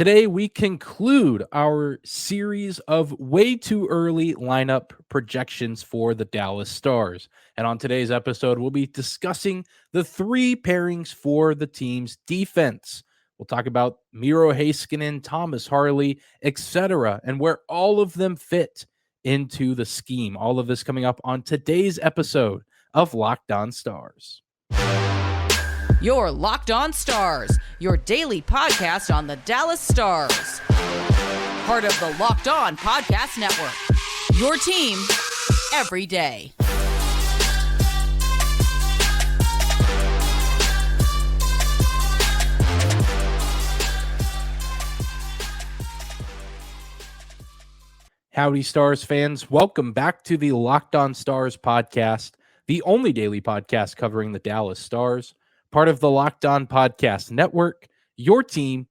Today, we conclude our series of way too early lineup projections for the Dallas Stars. And on today's episode, we'll be discussing the three pairings for the team's defense. We'll talk about Miro Heiskanen, Thomas Harley, etc., and where all of them fit into the scheme. All of this coming up on today's episode of Locked On Stars. Your Locked On Stars, your daily podcast on the Dallas Stars. Part of the Locked On Podcast Network, your team every day. Howdy, Stars fans. Welcome back to the Locked On Stars podcast, the only daily podcast covering the Dallas Stars. Part of the Locked On Podcast Network, your team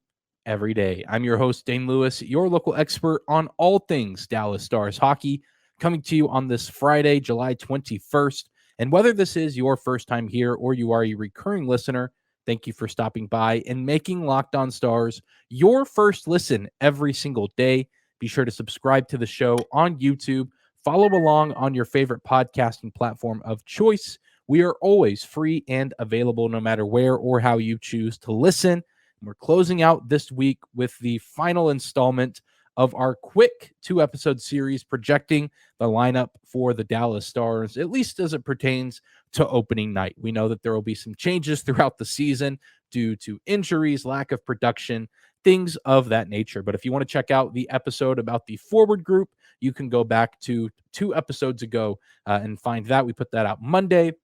every day. I'm your host, Dane Lewis, your local expert on all things Dallas Stars hockey, coming to you on this Friday, July 21st. And whether this is your first time here or you are a recurring listener, thank you for stopping by and making Locked On Stars your first listen every single day. Be sure to subscribe to the show on YouTube. Follow along on your favorite podcasting platform of choice. We are always free and available no matter where or how you choose to listen. And we're closing out this week with the final installment of our quick 2-episode series projecting the lineup for the Dallas Stars, at least as it pertains to opening night. We know that there will be some changes throughout the season due to injuries, lack of production, things of that nature. But if you want to check out the episode about the forward group, you can go back to 2 episodes ago and find that. We put that out Monday.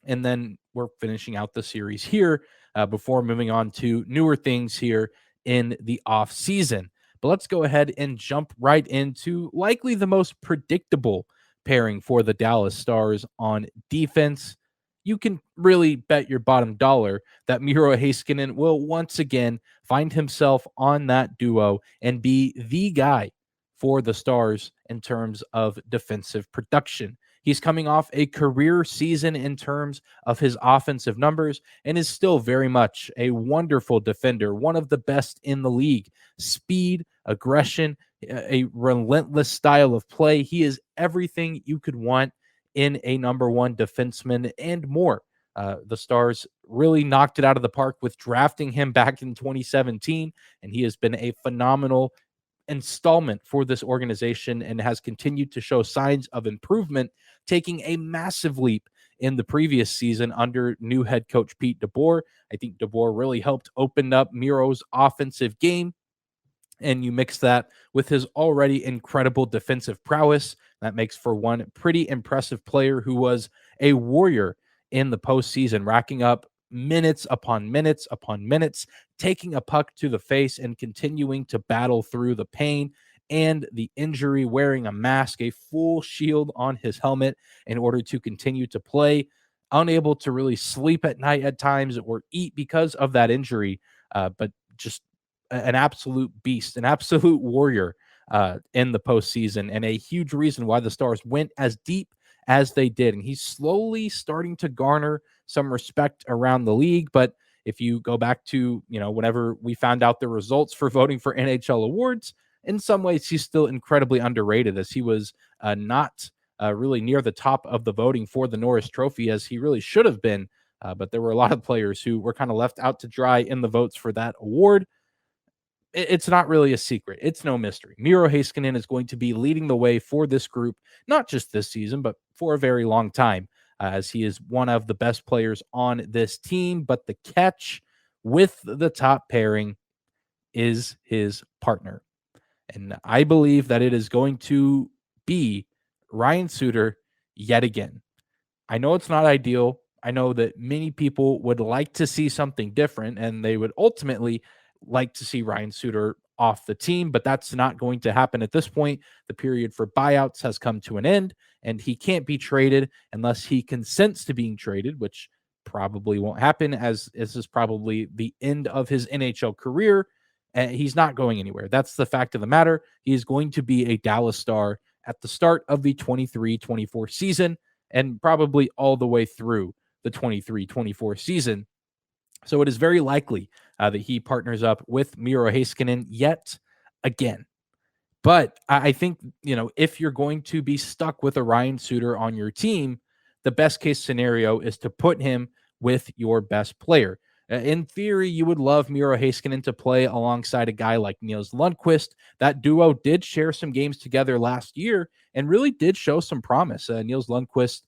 And then we're finishing out the series here before moving on to newer things here in the off season. But let's go ahead and jump right into likely the most predictable pairing for the Dallas Stars on defense. You can really bet your bottom dollar that Miro Heiskanen will once again find himself on that duo and be the guy for the Stars in terms of defensive production. He's coming off a career season in terms of his offensive numbers and is still very much a wonderful defender, one of the best in the league. Speed, aggression, a relentless style of play. He is everything you could want in a number one defenseman and more. The Stars really knocked it out of the park with drafting him back in 2017, and he has been a phenomenal installment for this organization and has continued to show signs of improvement, taking a massive leap in the previous season under new head coach Pete DeBoer. I think DeBoer really helped open up Miro's offensive game, and you mix that with his already incredible defensive prowess. That makes for one pretty impressive player who was a warrior in the postseason, racking up minutes upon minutes upon minutes, taking a puck to the face and continuing to battle through the pain and the injury, wearing a mask, a full shield on his helmet in order to continue to play, unable to really sleep at night at times or eat because of that injury, but just an absolute beast, an absolute warrior in the postseason, and a huge reason why the Stars went as deep as they did. And he's slowly starting to garner some respect around the league. But if you go back to, whenever we found out the results for voting for NHL awards, in some ways, he's still incredibly underrated, as he was not really near the top of the voting for the Norris Trophy, as he really should have been. But there were a lot of players who were kind of left out to dry in the votes for that award. It's not really a secret. It's no mystery. Miro Heiskanen is going to be leading the way for this group, not just this season, but for a very long time, as he is one of the best players on this team. But the catch with the top pairing is his partner. And I believe that it is going to be Ryan Suter yet again. I know it's not ideal. I know that many people would like to see something different, and they would ultimately like to see Ryan Suter off the team, but that's not going to happen at this point. The period for buyouts has come to an end, and he can't be traded unless he consents to being traded, which probably won't happen, as this is probably the end of his NHL career. And he's not going anywhere. That's the fact of the matter. He is going to be a Dallas Star at the start of the 23-24 season and probably all the way through the 23-24 season. So it is very likely that he partners up with Miro Heiskanen yet again. But I think, if you're going to be stuck with a Ryan Suter on your team, the best case scenario is to put him with your best player. In theory, you would love Miro Heiskanen to play alongside a guy like Nils Lundkvist. That duo did share some games together last year and really did show some promise. Nils Lundkvist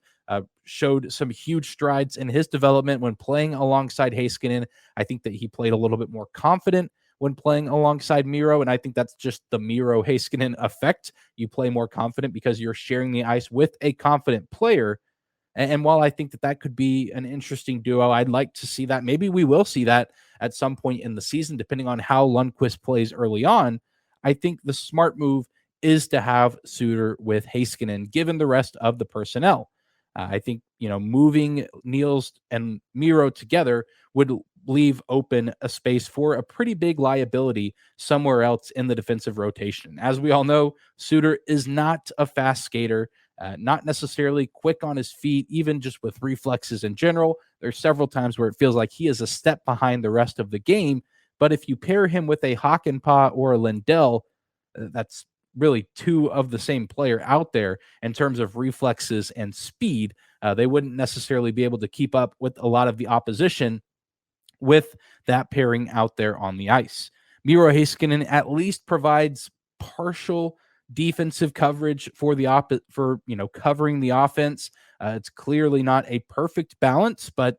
showed some huge strides in his development when playing alongside Heiskanen. I think that he played a little bit more confident when playing alongside Miro, and I think that's just the Miro Heiskanen effect. You play more confident because you're sharing the ice with a confident player. And while I think that that could be an interesting duo, I'd like to see that. Maybe we will see that at some point in the season, depending on how Lundkvist plays early on. I think the smart move is to have Suter with Heiskanen, given the rest of the personnel. I think, moving Niels and Miro together would leave open a space for a pretty big liability somewhere else in the defensive rotation. As we all know, Suter is not a fast skater, not necessarily quick on his feet, even just with reflexes in general. There's several times where it feels like he is a step behind the rest of the game. But if you pair him with a Hakanpää or a Lindell, that's really two of the same player out there in terms of reflexes and speed. They wouldn't necessarily be able to keep up with a lot of the opposition with that pairing out there on the ice. Miro Heiskanen at least provides partial defensive coverage for covering the offense. It's clearly not a perfect balance, but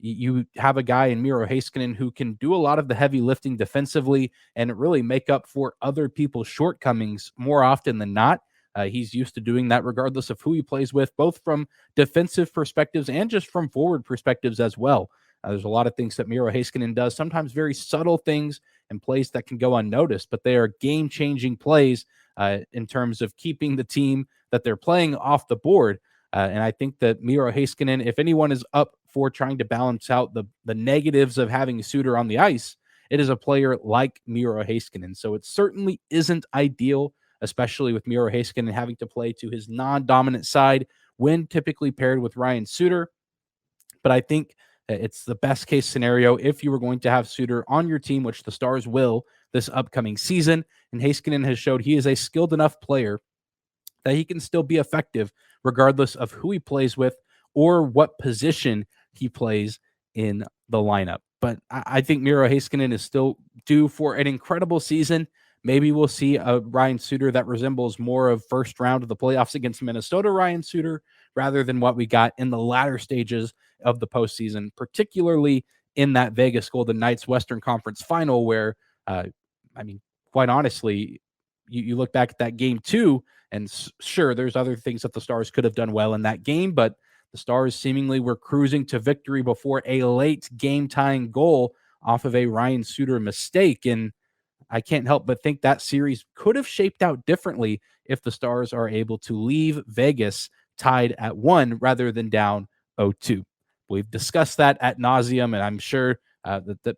you have a guy in Miro Heiskanen who can do a lot of the heavy lifting defensively and really make up for other people's shortcomings more often than not. He's used to doing that regardless of who he plays with, both from defensive perspectives and just from forward perspectives as well. There's a lot of things that Miro Heiskanen does, sometimes very subtle things and plays that can go unnoticed, but they are game-changing plays in terms of keeping the team that they're playing off the board. And I think that Miro Heiskanen, if anyone is up for trying to balance out the negatives of having Suter on the ice, it is a player like Miro Heiskanen. So it certainly isn't ideal, especially with Miro Heiskanen having to play to his non-dominant side when typically paired with Ryan Suter. But I think it's the best case scenario if you were going to have Suter on your team, which the Stars will this upcoming season. And Heiskanen has showed he is a skilled enough player that he can still be effective regardless of who he plays with or what position he plays in the lineup. But I think Miro Heiskanen is still due for an incredible season. Maybe we'll see a Ryan Suter that resembles more of first round of the playoffs against Minnesota Ryan Suter rather than what we got in the latter stages of the postseason, particularly in that Vegas Golden Knights Western Conference final where, quite honestly, you look back at that game too, and sure, there's other things that the Stars could have done well in that game, but the Stars seemingly were cruising to victory before a late game-tying goal off of a Ryan Suter mistake. And I can't help but think that series could have shaped out differently if the Stars are able to leave Vegas tied at 1 rather than down 0-2. We've discussed that ad nauseum, and I'm sure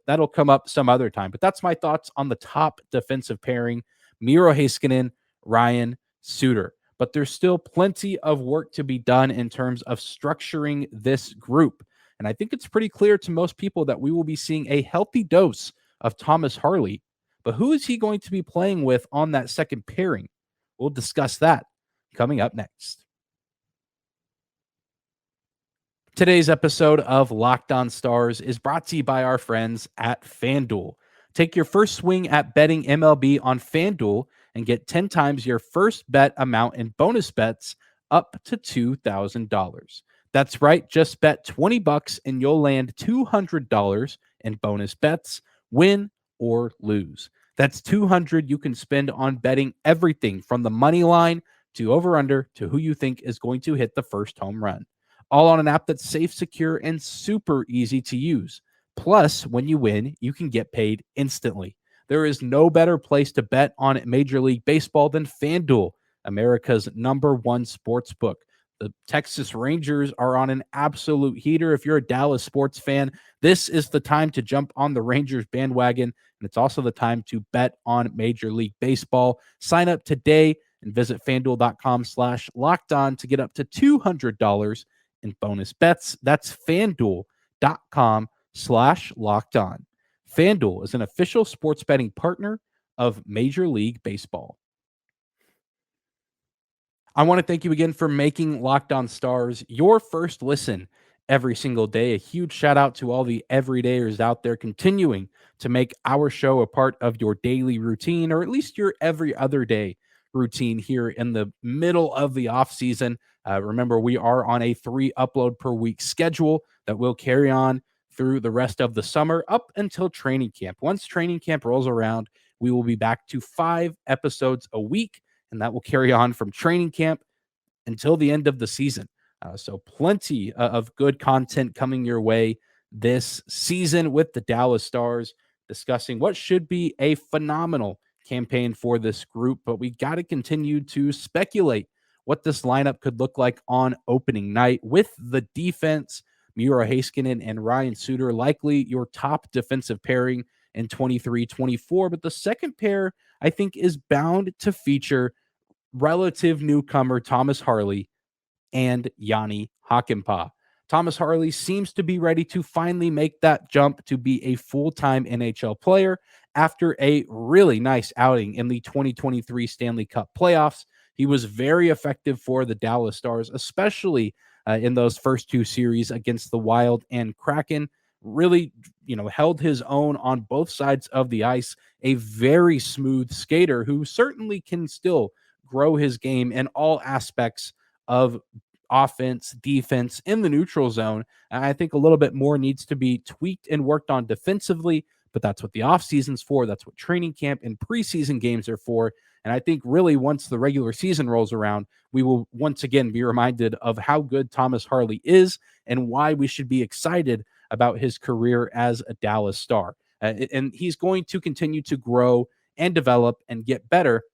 that'll come up some other time. But that's my thoughts on the top defensive pairing, Miro Heiskanen, Ryan Suter. But there's still plenty of work to be done in terms of structuring this group. And I think it's pretty clear to most people that we will be seeing a healthy dose of Thomas Harley. But who is he going to be playing with on that second pairing? We'll discuss that coming up next. Today's episode of Locked On Stars is brought to you by our friends at FanDuel. Take your first swing at betting MLB on FanDuel and get 10 times your first bet amount in bonus bets up to $2,000. That's right, just bet $20 and you'll land $200 in bonus bets, win or lose. That's $200 you can spend on betting everything from the money line to over-under to who you think is going to hit the first home run. All on an app that's safe, secure, and super easy to use. Plus, when you win, you can get paid instantly. There is no better place to bet on Major League Baseball than FanDuel, America's #1 sports book. The Texas Rangers are on an absolute heater. If you're a Dallas sports fan, this is the time to jump on the Rangers bandwagon, and it's also the time to bet on Major League Baseball. Sign up today and visit FanDuel.com/lockedon to get up to $200 in bonus bets. That's FanDuel.com FanDuel.com/lockedon. FanDuel is an official sports betting partner of Major League Baseball. I want to thank you again for making Locked On Stars your first listen every single day. A huge shout out to all the everydayers out there continuing to make our show a part of your daily routine, or at least your every other day routine here in the middle of the off season. Remember, we are on a 3 upload per week schedule that will carry on through the rest of the summer up until training camp. Once training camp rolls around, we will be back to 5 episodes a week, and that will carry on from training camp until the end of the season. So plenty of good content coming your way this season with the Dallas Stars, discussing what should be a phenomenal campaign for this group. But we got to continue to speculate what this lineup could look like on opening night with the defense. Miro Heiskanen and Ryan Suter, likely your top defensive pairing in 23-24. But the second pair, I think, is bound to feature relative newcomer Thomas Harley and Yanni Hakanpää. Thomas Harley seems to be ready to finally make that jump to be a full-time NHL player after a really nice outing in the 2023 Stanley Cup playoffs. He was very effective for the Dallas Stars, especially in those first 2 series against the Wild and Kraken. Really, held his own on both sides of the ice. A very smooth skater who certainly can still grow his game in all aspects of offense, defense, in the neutral zone. And I think a little bit more needs to be tweaked and worked on defensively, but that's what the offseason's for. That's what training camp and preseason games are for. And I think really once the regular season rolls around, we will once again be reminded of how good Thomas Harley is and why we should be excited about his career as a Dallas Star. And he's going to continue to grow and develop and get better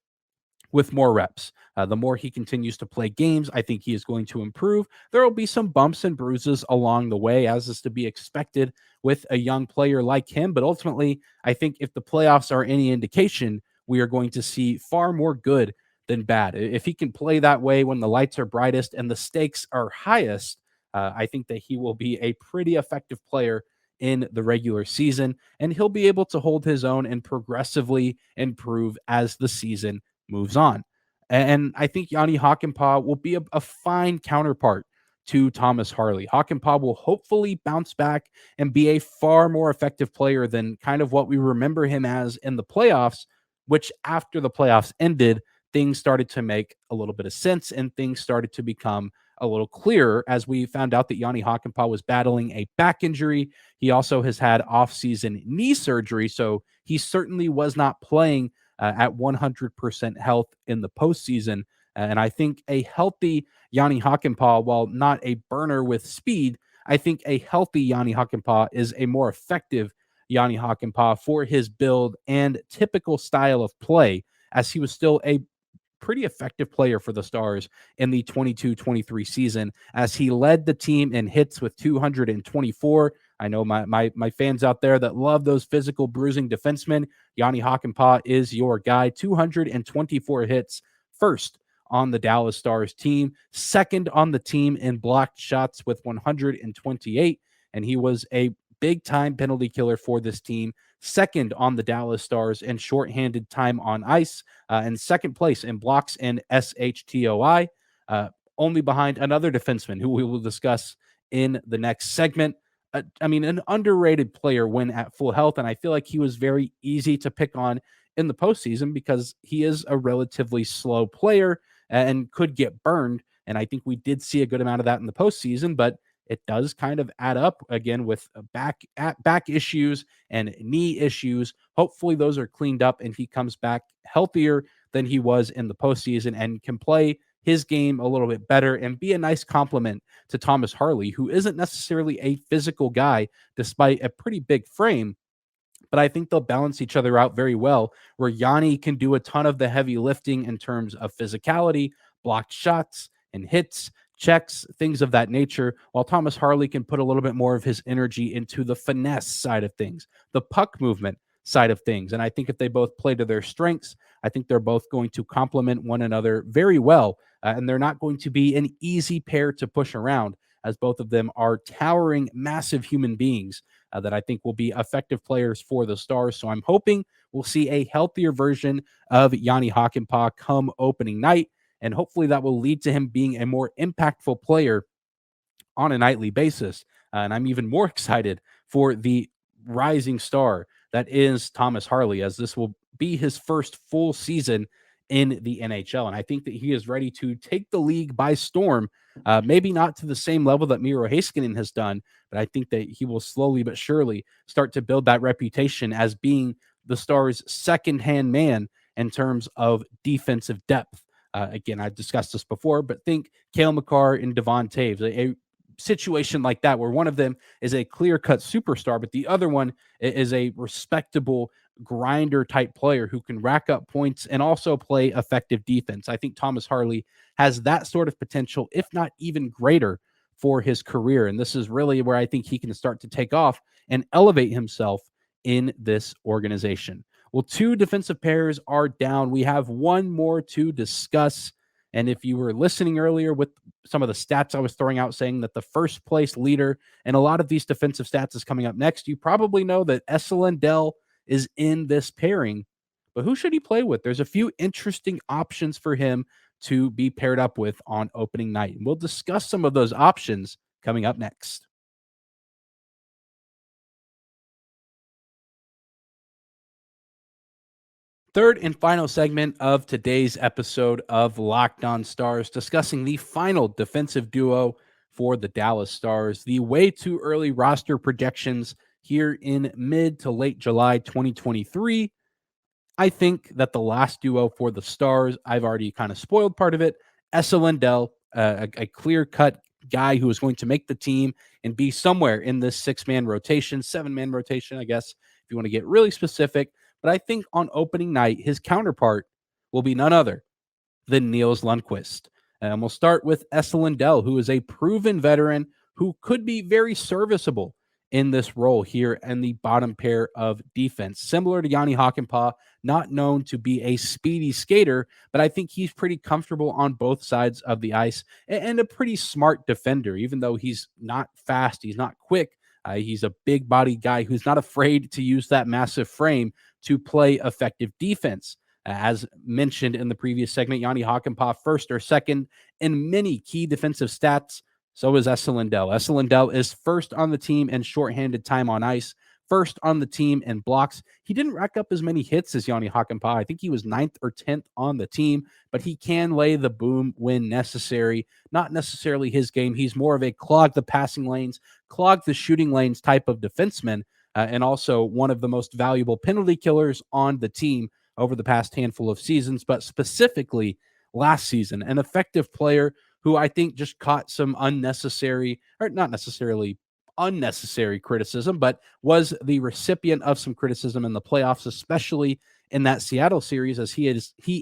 with more reps. The more he continues to play games, I think he is going to improve. There will be some bumps and bruises along the way, as is to be expected with a young player like him. But ultimately, I think if the playoffs are any indication, we are going to see far more good than bad. If he can play that way when the lights are brightest and the stakes are highest, I think that he will be a pretty effective player in the regular season, and he'll be able to hold his own and progressively improve as the season moves on. And I think Yanni Hakanpää will be a fine counterpart to Thomas Harley. Hakanpää will hopefully bounce back and be a far more effective player than kind of what we remember him as in the playoffs, which after the playoffs ended, things started to make a little bit of sense and things started to become a little clearer as we found out that Yanni Hakanpää was battling a back injury. He also has had off-season knee surgery, so he certainly was not playing at 100% health in the postseason. And I think a healthy Yanni Hakanpää, while not a burner with speed, I think a healthy Yanni Hakanpää is a more effective Yanni Hakanpää for his build and typical style of play, as he was still a pretty effective player for the Stars in the 22-23 season, as he led the team in hits with 224. I know my fans out there that love those physical bruising defensemen. Yanni Hakanpää is your guy. 224 hits, first on the Dallas Stars team, second on the team in blocked shots with 128, and he was a big-time penalty killer for this team, second on the Dallas Stars in shorthanded time on ice, and second place in blocks and SHTOI, only behind another defenseman who we will discuss in the next segment. An underrated player when at full health, and I feel like he was very easy to pick on in the postseason because he is a relatively slow player and could get burned, and I think we did see a good amount of that in the postseason, but it does kind of add up again with back issues and knee issues. Hopefully those are cleaned up and he comes back healthier than he was in the postseason and can play his game a little bit better and be a nice compliment to Thomas Harley, who isn't necessarily a physical guy despite a pretty big frame. But I think they'll balance each other out very well, where Yanni can do a ton of the heavy lifting in terms of physicality, blocked shots and hits, checks, things of that nature, while Thomas Harley can put a little bit more of his energy into the finesse side of things, the puck movement side of things. And I think if they both play to their strengths, I think they're both going to complement one another very well. And they're not going to be an easy pair to push around, as both of them are towering, massive human beings that I think will be effective players for the Stars. So I'm hoping we'll see a healthier version of Yanni Hakanpää come opening night, and hopefully that will lead to him being a more impactful player on a nightly basis. And I'm even more excited for the rising star that is Thomas Harley, as this will be his first full season in the NHL. And I think that he is ready to take the league by storm. Maybe not to the same level that Miro Heiskanen has done, but I think that he will slowly but surely start to build that reputation as being the Stars' second-hand man in terms of defensive depth. Again, I've discussed this before, but think Cale Makar and Devon Taves, a situation like that where one of them is a clear-cut superstar, but the other one is a respectable grinder type player who can rack up points and also play effective defense. I think Thomas Harley has that sort of potential, if not even greater, for his career. And this is really where I think he can start to take off and elevate himself in this organization. Well, two defensive pairs are down. We have one more to discuss. And if you were listening earlier with some of the stats I was throwing out saying that the first place leader and a lot of these defensive stats is coming up next, you probably know that Esa Lindell is in this pairing. But who should he play with? There's a few interesting options for him to be paired up with on opening night. And we'll discuss some of those options coming up next. Third and final segment of today's episode of Locked On Stars, discussing the final defensive duo for the Dallas Stars. The way too early roster projections here in mid to late July 2023. I think that the last duo for the Stars, I've already kind of spoiled part of it. Esa Lindell, a clear-cut guy who is going to make the team and be somewhere in this 6-man rotation, 7-man rotation, I guess, if you want to get really specific. But I think on opening night, his counterpart will be none other than Nils Lundkvist. And we'll start with Esa Lindell, who is a proven veteran who could be very serviceable in this role here in the bottom pair of defense. Similar to Yanni Hakanpää, not known to be a speedy skater, but I think he's pretty comfortable on both sides of the ice and a pretty smart defender, even though he's not fast, he's not quick. He's a big body guy who's not afraid to use that massive frame to play effective defense. As mentioned in the previous segment, Yanni Hakanpää first or second in many key defensive stats. So is Esa Lindell. Esa Lindell is first on the team in shorthanded time on ice, first on the team in blocks. He didn't rack up as many hits as Yanni Hakanpää. I think he was 9th or 10th on the team, but he can lay the boom when necessary. Not necessarily his game. He's more of a clog the passing lanes, clog the shooting lanes type of defenseman, and also one of the most valuable penalty killers on the team over the past handful of seasons, but specifically last season, an effective player who I think just caught some unnecessary, or not necessarily unnecessary criticism, but was the recipient of some criticism in the playoffs, especially in that Seattle series, as he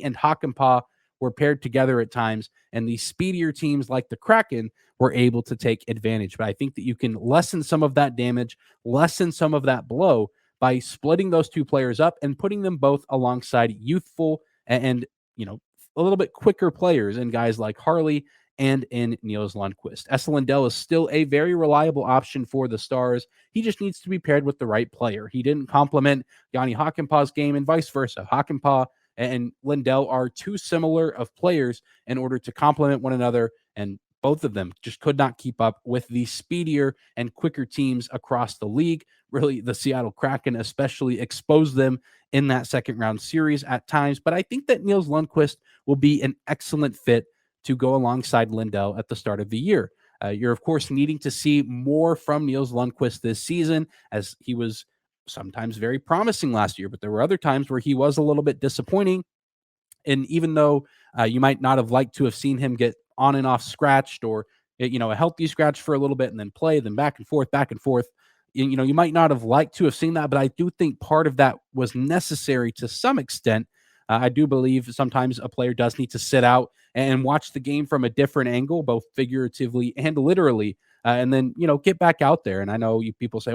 and Hakanpää were paired together at times, and the speedier teams like the Kraken were able to take advantage. But I think that you can lessen some of that damage, lessen some of that blow by splitting those two players up and putting them both alongside youthful and a little bit quicker players in guys like Harley and in Nils Lundkvist. Esa Lindell is still a very reliable option for the Stars. He just needs to be paired with the right player. He didn't complement Yanni Hakanpää's game and vice versa. Hakanpää and Lindell are too similar of players in order to complement one another, and both of them just could not keep up with the speedier and quicker teams across the league. Really, the Seattle Kraken especially exposed them in that second round series at times. But I think that Nils Lundkvist will be an excellent fit to go alongside Lindell at the start of the year. You're, of course, needing to see more from Nils Lundkvist this season, as he was sometimes very promising last year, but there were other times where he was a little bit disappointing. And even though you might not have liked to have seen him get on and off scratched, or a healthy scratch for a little bit and then play, then back and forth, you might not have liked to have seen that, but I do think part of that was necessary to some extent. I do believe sometimes a player does need to sit out and watch the game from a different angle, both figuratively and literally, and then, get back out there. And I know people say,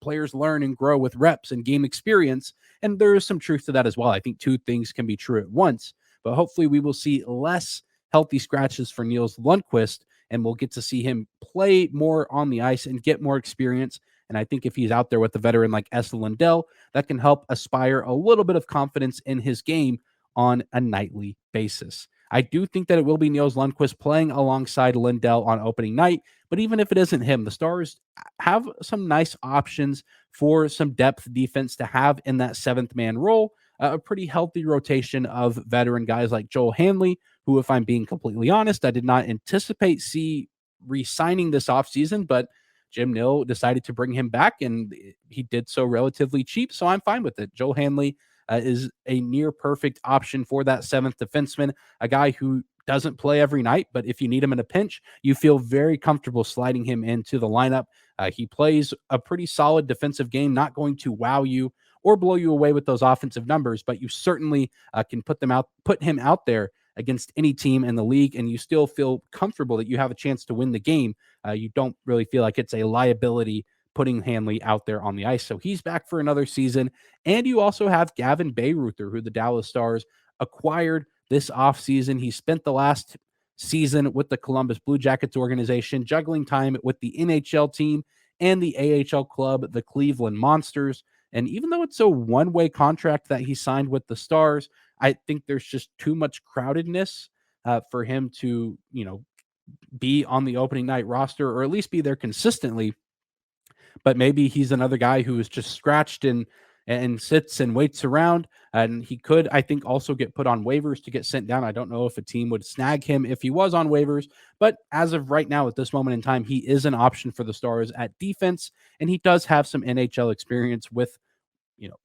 players learn and grow with reps and game experience. And there is some truth to that as well. I think two things can be true at once, but hopefully we will see less healthy scratches for Nils Lundkvist, and we'll get to see him play more on the ice and get more experience. And I think if he's out there with a veteran like Esa Lindell, that can help aspire a little bit of confidence in his game on a nightly basis. I do think that it will be Nils Lundkvist playing alongside Lindell on opening night, but even if it isn't him, the Stars have some nice options for some depth defense to have in that seventh man role. A pretty healthy rotation of veteran guys like Joel Hanley, who, if I'm being completely honest, I did not anticipate re-signing this offseason, but Jim Nill decided to bring him back, and he did so relatively cheap, so I'm fine with it. Joel Hanley is a near perfect option for that seventh defenseman, a guy who doesn't play every night, but if you need him in a pinch, you feel very comfortable sliding him into the lineup. He plays a pretty solid defensive game, not going to wow you or blow you away with those offensive numbers, but you certainly can put him out there against any team in the league, and you still feel comfortable that you have a chance to win the game. You don't really feel like it's a liability putting Hanley out there on the ice. So he's back for another season. And you also have Gavin Bayreuther, who the Dallas Stars acquired this offseason. He spent the last season with the Columbus Blue Jackets organization, juggling time with the NHL team and the AHL club, the Cleveland Monsters. And even though it's a one-way contract that he signed with the Stars, I think there's just too much crowdedness for him to, be on the opening night roster, or at least be there consistently. But maybe he's another guy who is just scratched and sits and waits around. And he could, I think, also get put on waivers to get sent down. I don't know if a team would snag him if he was on waivers, but as of right now, at this moment in time, he is an option for the Stars at defense, and he does have some NHL experience with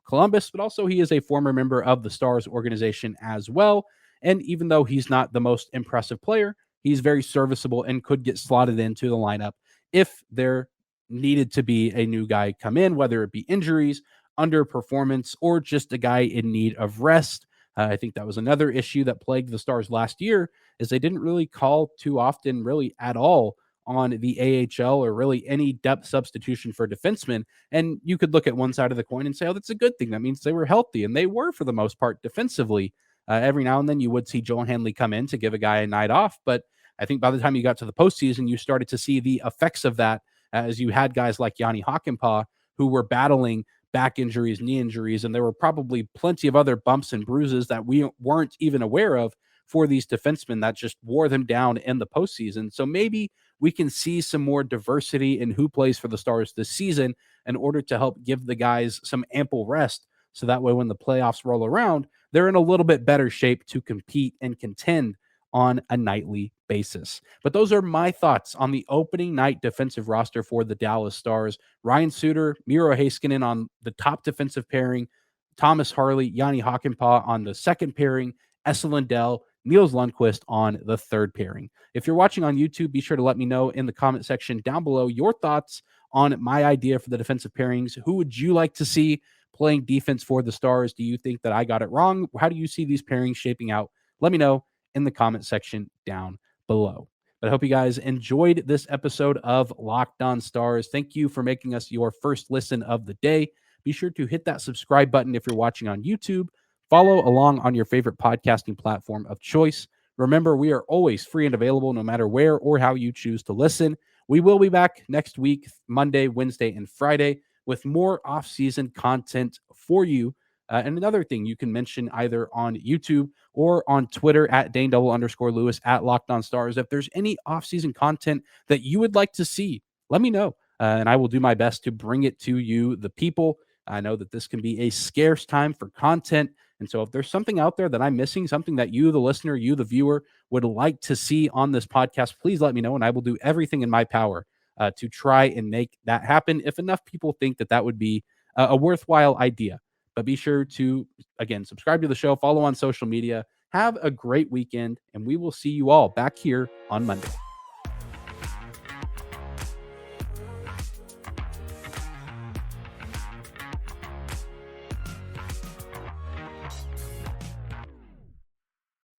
Columbus, but also he is a former member of the Stars organization as well. And even though he's not the most impressive player, he's very serviceable and could get slotted into the lineup if there needed to be a new guy come in, whether it be injuries, underperformance, or just a guy in need of rest. I think that was another issue that plagued the Stars last year, is they didn't really call too often, really at all, on the AHL or really any depth substitution for defensemen. And you could look at one side of the coin and say, oh, that's a good thing. That means they were healthy, and they were for the most part defensively. Every now and then you would see Joel Hanley come in to give a guy a night off. But I think by the time you got to the postseason, you started to see the effects of that, as you had guys like Jani Hakanpää who were battling back injuries, knee injuries, and there were probably plenty of other bumps and bruises that we weren't even aware of for these defensemen that just wore them down in the postseason. So maybe we can see some more diversity in who plays for the Stars this season in order to help give the guys some ample rest. So that way, when the playoffs roll around, they're in a little bit better shape to compete and contend on a nightly basis. But those are my thoughts on the opening night defensive roster for the Dallas Stars. Ryan Suter, Miro Heiskanen on the top defensive pairing, Thomas Harley, Jani Hakanpää on the second pairing, Esa Lindell, Nils Lundkvist on the third pairing. If you're watching on YouTube, be sure to let me know in the comment section down below your thoughts on my idea for the defensive pairings. Who would you like to see playing defense for the Stars? Do you think that I got it wrong? How do you see these pairings shaping out? Let me know in the comment section down below. But I hope you guys enjoyed this episode of Locked On Stars. Thank you for making us your first listen of the day. Be sure to hit that subscribe button if you're watching on YouTube. Follow along on your favorite podcasting platform of choice. Remember, we are always free and available no matter where or how you choose to listen. We will be back next week, Monday, Wednesday, and Friday, with more off-season content for you. And another thing you can mention either on YouTube or on Twitter at Dane_Lewis at Locked On Stars. If there's any off-season content that you would like to see, let me know. And I will do my best to bring it to you, the people. I know that this can be a scarce time for content. And so if there's something out there that I'm missing, something that you, the listener, you, the viewer, would like to see on this podcast, please let me know. And I will do everything in my power to try and make that happen if enough people think that that would be a worthwhile idea. But be sure to, again, subscribe to the show, follow on social media. Have a great weekend, and we will see you all back here on Monday.